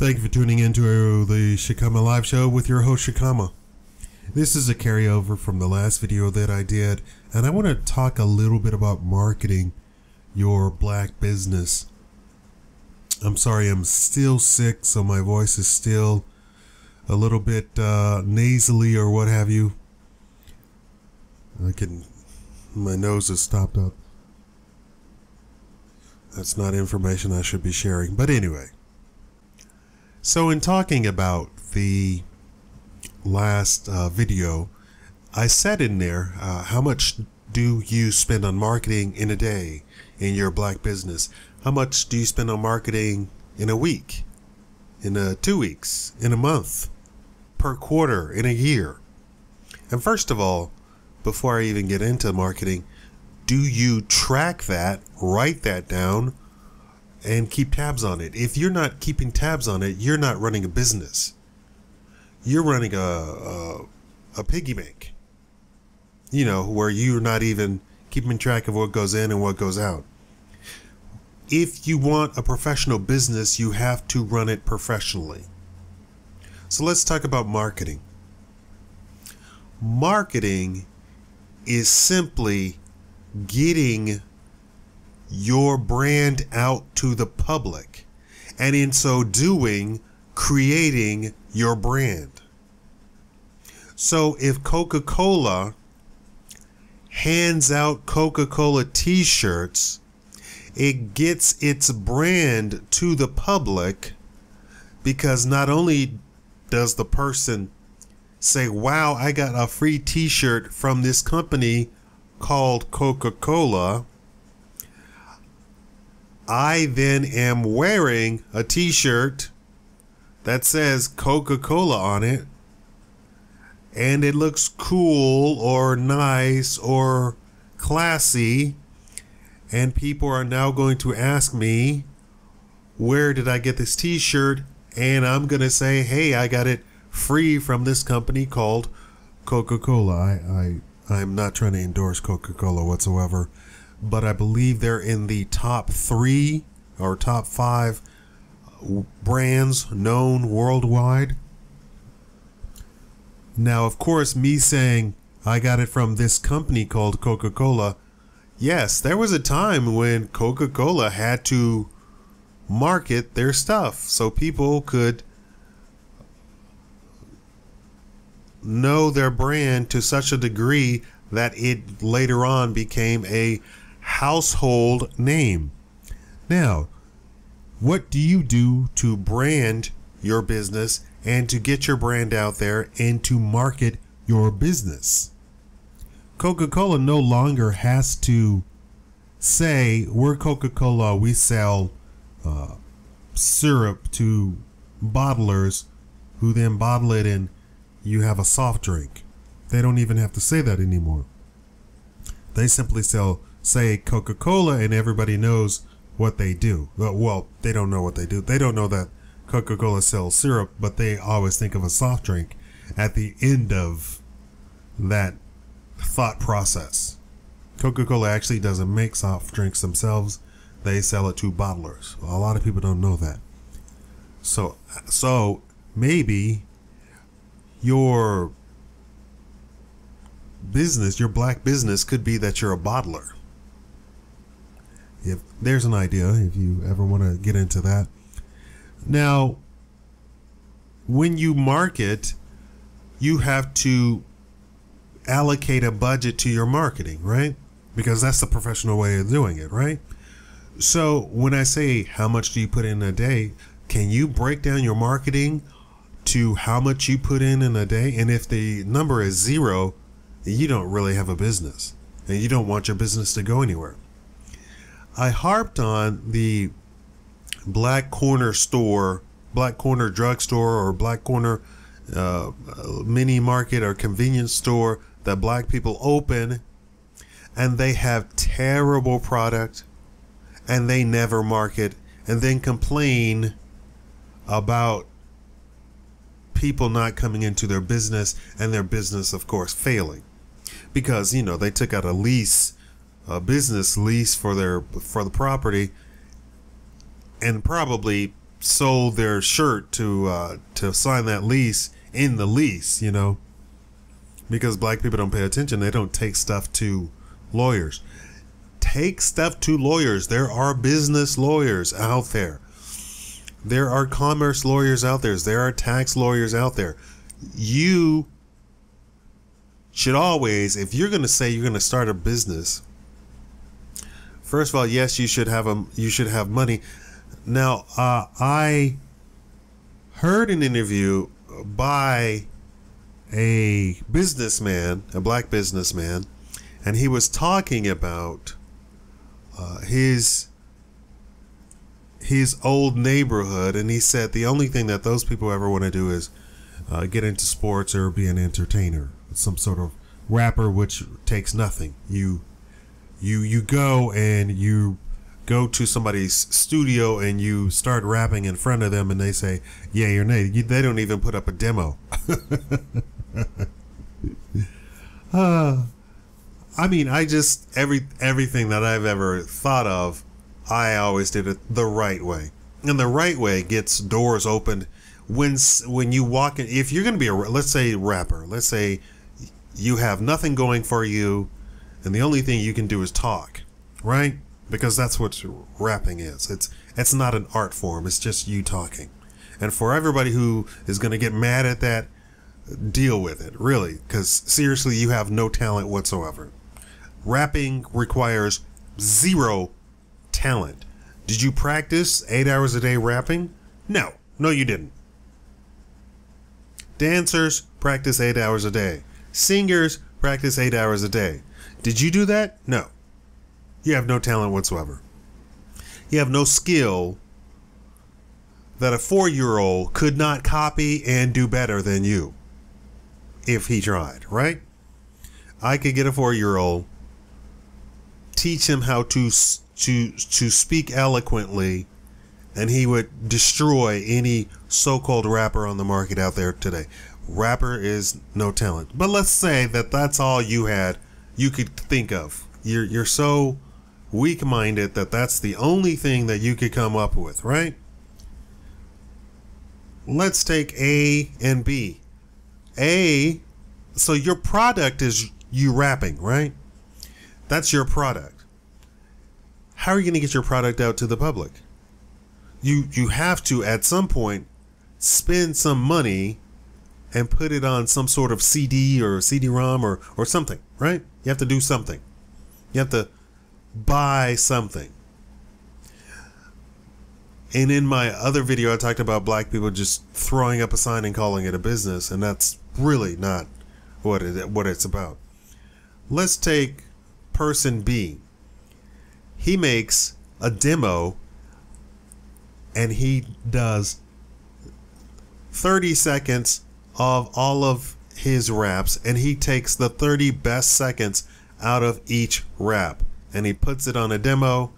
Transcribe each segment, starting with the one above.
Thank you for tuning into the Shakaama live show with your host Shakaama. This is a carryover from the last video that I did, and I want to talk a little bit about marketing your black business. I'm sorry, I'm still sick, so my voice is still a little bit nasally or what have you. My nose is stopped up. That's not information I should be sharing, but anyway. So in talking about the last video, I said in there, how much do you spend on marketing in a day in your black business? How much do you spend on marketing in a week, in 2 weeks, in a month, per quarter, in a year? And first of all, before I even get into marketing, do you track that, write that down, and keep tabs on it? If you're not keeping tabs on it, you're not running a business. You're running a piggy bank, you know, where you're not even keeping track of what goes in and what goes out. If you want a professional business, you have to run it professionally. So let's talk about marketing. Marketing is simply getting your brand out to the public, and in so doing, creating your brand. So if Coca-Cola hands out Coca-Cola t-shirts, it gets its brand to the public, because not only does the person say, wow, I got a free t-shirt from this company called Coca-Cola, I then am wearing a t-shirt that says Coca-Cola on it, and it looks cool or nice or classy, and people are now going to ask me, where did I get this t-shirt? And I'm going to say, hey, I got it free from this company called Coca-Cola. I'm not trying to endorse Coca-Cola whatsoever, but I believe they're in the top 3 or top 5 brands known worldwide. Now, of course, me saying I got it from this company called Coca-Cola, yes, there was a time when Coca-Cola had to market their stuff so people could know their brand to such a degree that it later on became a household name. Now, what do you do to brand your business and to get your brand out there and to market your business? Coca-Cola no longer has to say, we're Coca-Cola, we sell syrup to bottlers who then bottle it and you have a soft drink. They don't even have to say that anymore. They simply say Coca-Cola and everybody knows what they do. Well, they don't know what they do. They don't know that Coca-Cola sells syrup, but they always think of a soft drink at the end of that thought process. Coca-Cola actually doesn't make soft drinks themselves. They sell it to bottlers. Well, a lot of people don't know that. So maybe your business, your black business, could be that you're a bottler. If there's an idea, if you ever want to get into that. Now, when you market, you have to allocate a budget to your marketing, right? Because that's the professional way of doing it, right? So when I say how much do you put in a day, can you break down your marketing to how much you put in a day? And if the number is 0, you don't really have a business, and you don't want your business to go anywhere. I harped on the black corner store, black corner drugstore, or black corner mini market or convenience store that black people open, and they have terrible product and they never market, and then complain about people not coming into their business, and their business, of course, failing because, you know, they took out a lease, business lease for the property, and probably sold their shirt to sign that lease in the lease, you know, because black people don't pay attention. They don't take stuff to lawyers. Take stuff to lawyers. There are business lawyers out there. There are commerce lawyers out there. There are tax lawyers out there. You should always, if you're going to say you're going to start a business, first of all, yes, you should have money. Now, I heard an interview by a businessman, a black businessman, and he was talking about his old neighborhood, and he said the only thing that those people ever want to do is get into sports or be an entertainer, some sort of rapper, which takes nothing. You go and you go to somebody's studio and you start rapping in front of them, and they say yay or nay. They don't even put up a demo. I mean, everything that I've ever thought of, I always did it the right way. And the right way gets doors opened when you walk in. If you're going to be let's say rapper, let's say you have nothing going for you and the only thing you can do is talk, right? Because that's what rapping is. It's not an art form. It's just you talking. And for everybody who is going to get mad at that, deal with it, really, because seriously, you have no talent whatsoever. Rapping requires zero talent. Did you practice 8 hours a day rapping? No, you didn't. Dancers practice 8 hours a day. Singers practice 8 hours a day. Did you do that? No. You have no talent whatsoever. You have no skill that a 4-year-old could not copy and do better than you if he tried, right? I could get a 4-year-old, teach him how to speak eloquently, and he would destroy any so-called rapper on the market out there today. Rapper is no talent. But let's say that that's all you could think of. You're so weak-minded that that's the only thing that you could come up with, right? Let's take A and B. A, so your product is you rapping, right? That's your product. How are you going to get your product out to the public? You have to, at some point, spend some money and put it on some sort of CD or CD-ROM or something, right? You have to do something. You have to buy something. And in my other video, I talked about black people just throwing up a sign and calling it a business, and that's really not what it's about. Let's take person B. He makes a demo and he does 30 seconds of all of his raps, and he takes the 30 best seconds out of each rap and he puts it on a demo,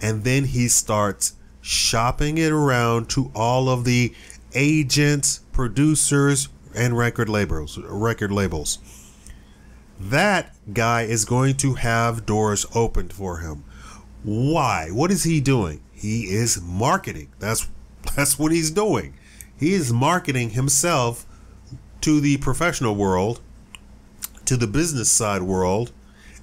and then he starts shopping it around to all of the agents, producers, and record labels. That guy is going to have doors opened for him. Why? What is he doing? He is marketing. That's what he's doing. He is marketing himself to the professional world, to the business side world,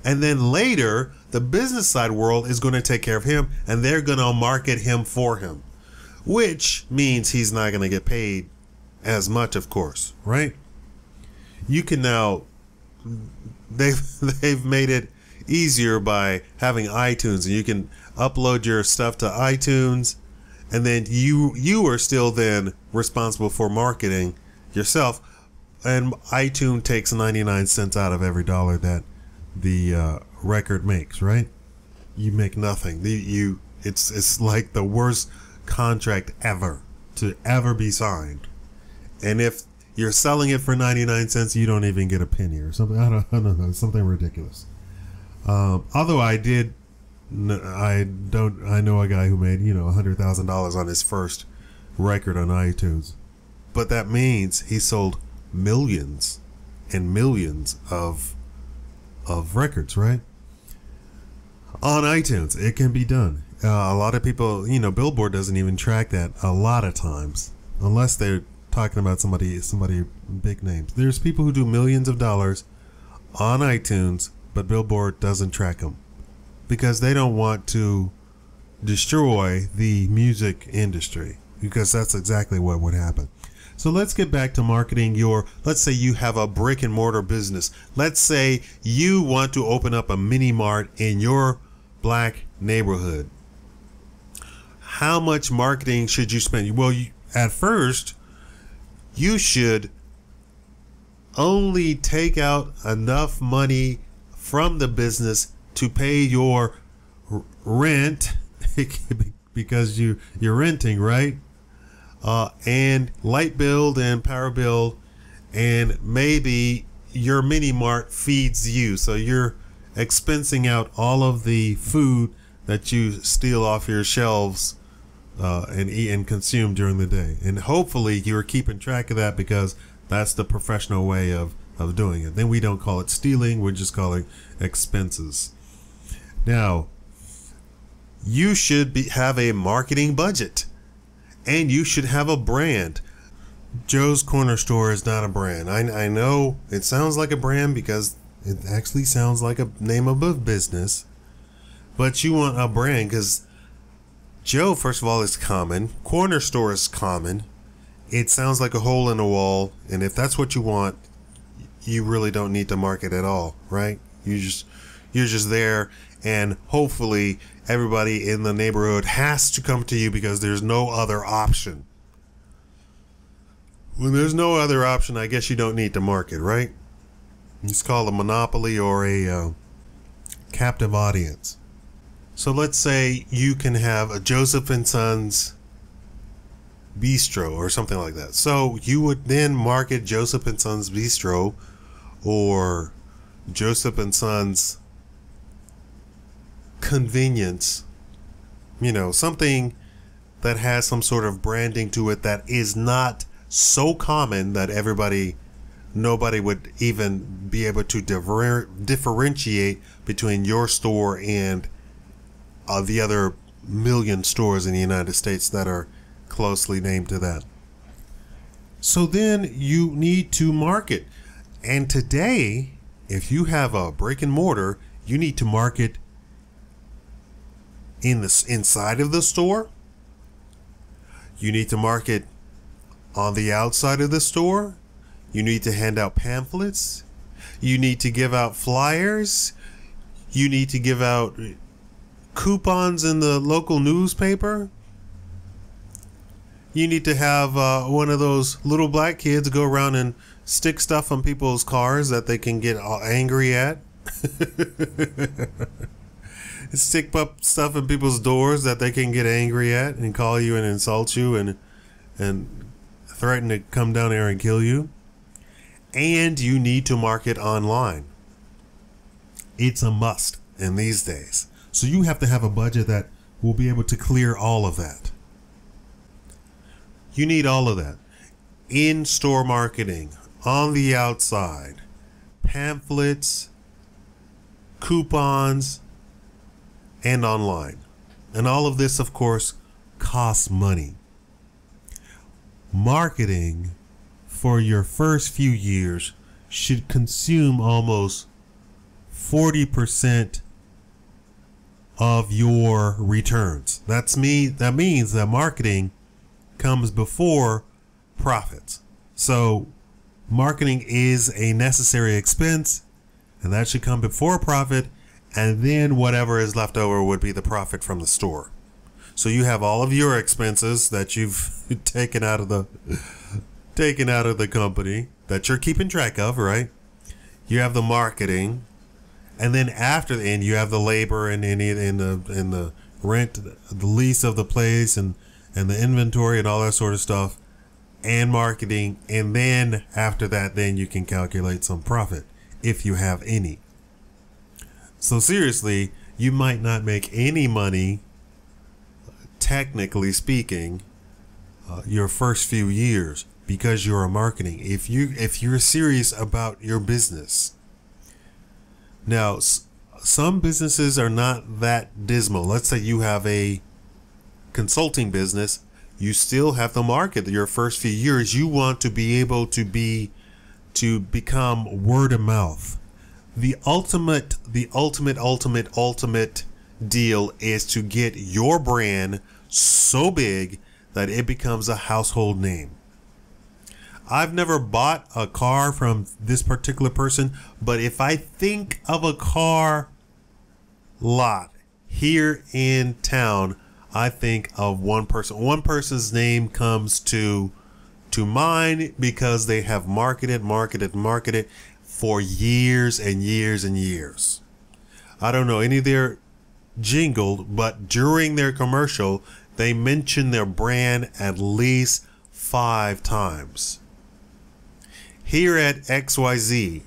and then later the business side world is going to take care of him, and they're going to market him for him, which means he's not going to get paid as much, of course, right? You can now, they've made it easier by having iTunes, and you can upload your stuff to iTunes, and then you are still then responsible for marketing yourself, and iTunes takes 99 cents out of every dollar that the record makes, right? You make nothing. It's like the worst contract ever to ever be signed. And if you're selling it for 99 cents, you don't even get a penny or something. I don't know, something ridiculous. Although I know a guy who made, $100,000 on his first record on iTunes, but that means he sold millions and millions of records, right? On iTunes. It can be done. A lot of people, Billboard doesn't even track that a lot of times, unless they're talking about somebody big names. There's people who do millions of dollars on iTunes, but Billboard doesn't track them because they don't want to destroy the music industry, because that's exactly what would happen. So let's get back to marketing let's say you have a brick and mortar business. Let's say you want to open up a mini mart in your black neighborhood. How much marketing should you spend? Well, at first, you should only take out enough money from the business to pay your rent because you're renting, right? And light bill and power bill, and maybe your mini mart feeds you. So you're expensing out all of the food that you steal off your shelves and eat and consume during the day. And hopefully you're keeping track of that, because that's the professional way of doing it. Then we don't call it stealing, we're just calling expenses. Now, you should have a marketing budget, and you should have a brand. Joe's Corner Store is not a brand. I know it sounds like a brand because it actually sounds like a name of a business, but you want a brand because Joe, first of all, is common. Corner store is common. It sounds like a hole in the wall, and if that's what you want, you really don't need to market at all, right? You're just there, and hopefully everybody in the neighborhood has to come to you because there's no other option. When there's no other option, I guess you don't need to market, right? It's called a monopoly or a captive audience. So let's say you can have a Joseph and Sons Bistro or something like that. So you would then market Joseph and Sons Bistro or Joseph and Sons Convenience, something that has some sort of branding to it that is not so common that nobody would even be able to differentiate between your store and the other million stores in the United States that are closely named to that. So then you need to market. And today, if you have a brick and mortar, you need to market inside of the store. You need to market on the outside of the store. You need to hand out pamphlets. You need to give out flyers. You need to give out coupons in the local newspaper. You need to have one of those little black kids go around and stick stuff on people's cars that they can get angry at. Stick up stuff in people's doors that they can get angry at and call you and insult you and threaten to come down there and kill you. And you need to market online. It's a must in these days. So you have to have a budget that will be able to clear all of that. You need all of that. In-store marketing, on the outside, pamphlets, coupons, and online. And all of this, of course, costs money. Marketing for your first few years should consume almost 40% of your returns. That means that marketing comes before profits. So marketing is a necessary expense, and that should come before profit, and then whatever is left over would be the profit from the store. So you have all of your expenses that you've taken out of the company that you're keeping track of, right? You have the marketing, and then after the end, you have the labor and the rent, the lease of the place, and the inventory and all that sort of stuff, and marketing. And then after that, then you can calculate some profit if you have any. So seriously, you might not make any money, technically speaking, your first few years because you're marketing. If you're serious about your business. Now, some businesses are not that dismal. Let's say you have a consulting business. You still have to market your first few years. You want to be able to become word of mouth. The ultimate deal is to get your brand so big that it becomes a household name. I've never bought a car from this particular person, but if I think of a car lot here in town, I think of one person. One person's name comes to mind because they have marketed for years and years and years. I don't know any of their jingle, but during their commercial, they mention their brand at least 5 times. Here at XYZ,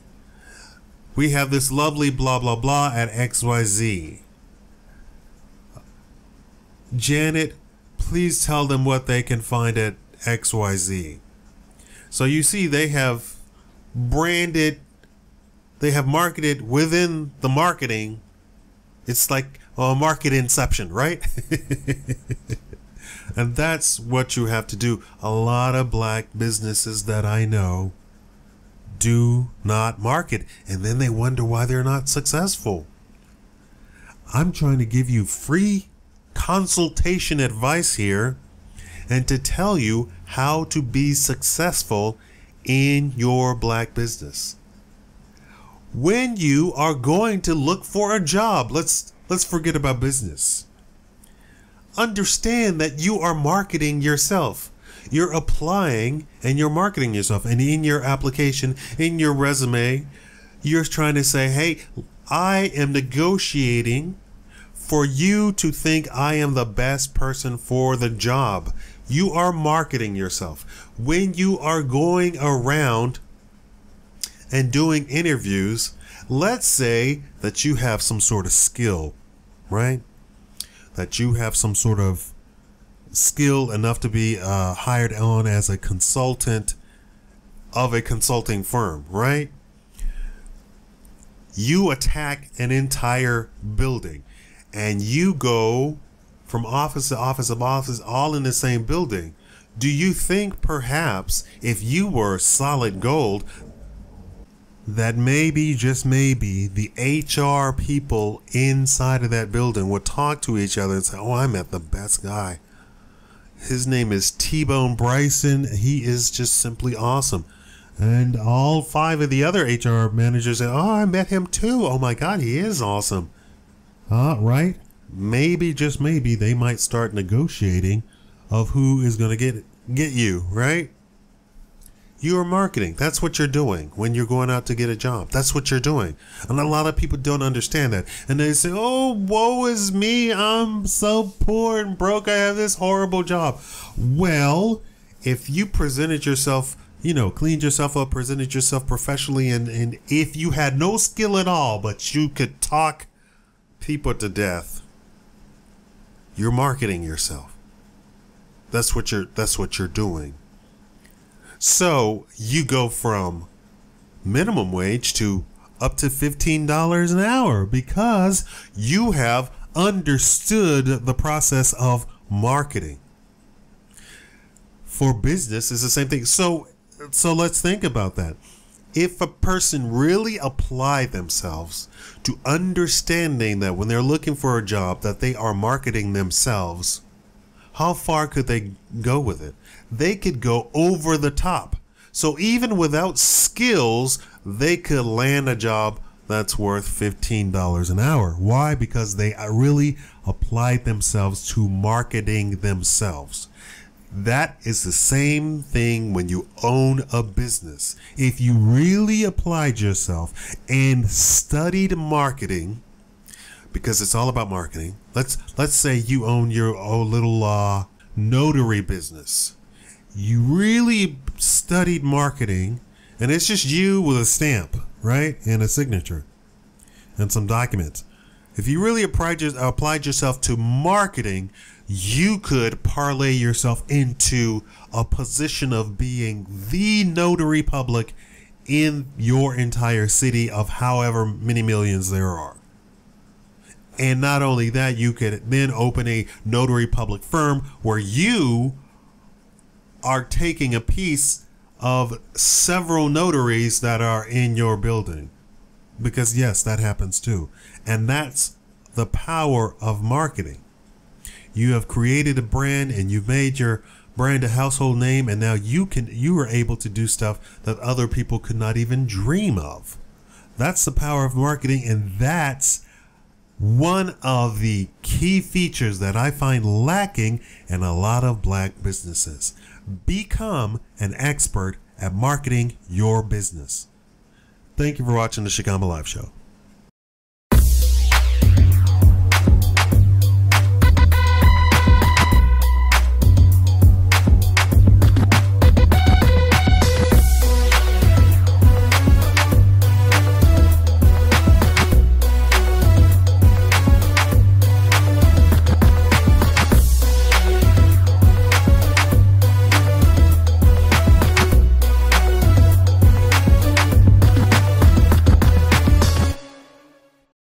we have this lovely blah blah blah at XYZ. Janet, please tell them what they can find at XYZ. So you see, they have branded, they have marketed within the marketing. It's like a market inception, right? And that's what you have to do. A lot of black businesses that I know do not market, and then they wonder why they're not successful. I'm trying to give you free consultation advice here and to tell you how to be successful in your black business. When you are going to look for a job, let's forget about business. Understand that you are marketing yourself. You're applying and you're marketing yourself. And in your application, in your resume, you're trying to say, hey, I am negotiating for you to think I am the best person for the job. You are marketing yourself. When you are going around and doing interviews, let's say that you have some sort of skill, right? That you have some sort of skill enough to be hired on as a consultant of a consulting firm, right? You attack an entire building and you go from office to office to office, all in the same building. Do you think perhaps if you were solid gold, that maybe, just maybe, the HR people inside of that building would talk to each other and say, oh, I met the best guy. His name is T-Bone Bryson. He is just simply awesome. And all 5 of the other HR managers say, oh, I met him too. Oh my God, he is awesome. Right? Maybe, just maybe, they might start negotiating of who is going to get you, right? You are marketing. That's what you're doing when you're going out to get a job. That's what you're doing. And a lot of people don't understand that. And they say, oh, woe is me. I'm so poor and broke. I have this horrible job. Well, if you presented yourself, cleaned yourself up, presented yourself professionally, and if you had no skill at all, but you could talk people to death, you're marketing yourself. That's what you're doing. So you go from minimum wage to up to $15 an hour because you have understood the process of marketing. For business, it's the same thing. So let's think about that. If a person really applied themselves to understanding that when they're looking for a job that they are marketing themselves, how far could they go with it? They could go over the top. So even without skills, they could land a job that's worth $15 an hour. Why? Because they really applied themselves to marketing themselves. That is the same thing when you own a business. If you really applied yourself and studied marketing, because it's all about marketing. Let's say you own your own little notary business. You really studied marketing, and it's just you with a stamp, right, and a signature and some documents. If you really applied yourself to marketing, you could parlay yourself into a position of being the notary public in your entire city of however many millions there are. And not only that, you could then open a notary public firm where you are taking a piece of several notaries that are in your building. Because yes, that happens too. And that's the power of marketing. You have created a brand and you've made your brand a household name, and now you are able to do stuff that other people could not even dream of. That's the power of marketing, and that's one of the key features that I find lacking in a lot of black businesses. Become an expert at marketing your business. Thank you for watching the Shakaama Live Show.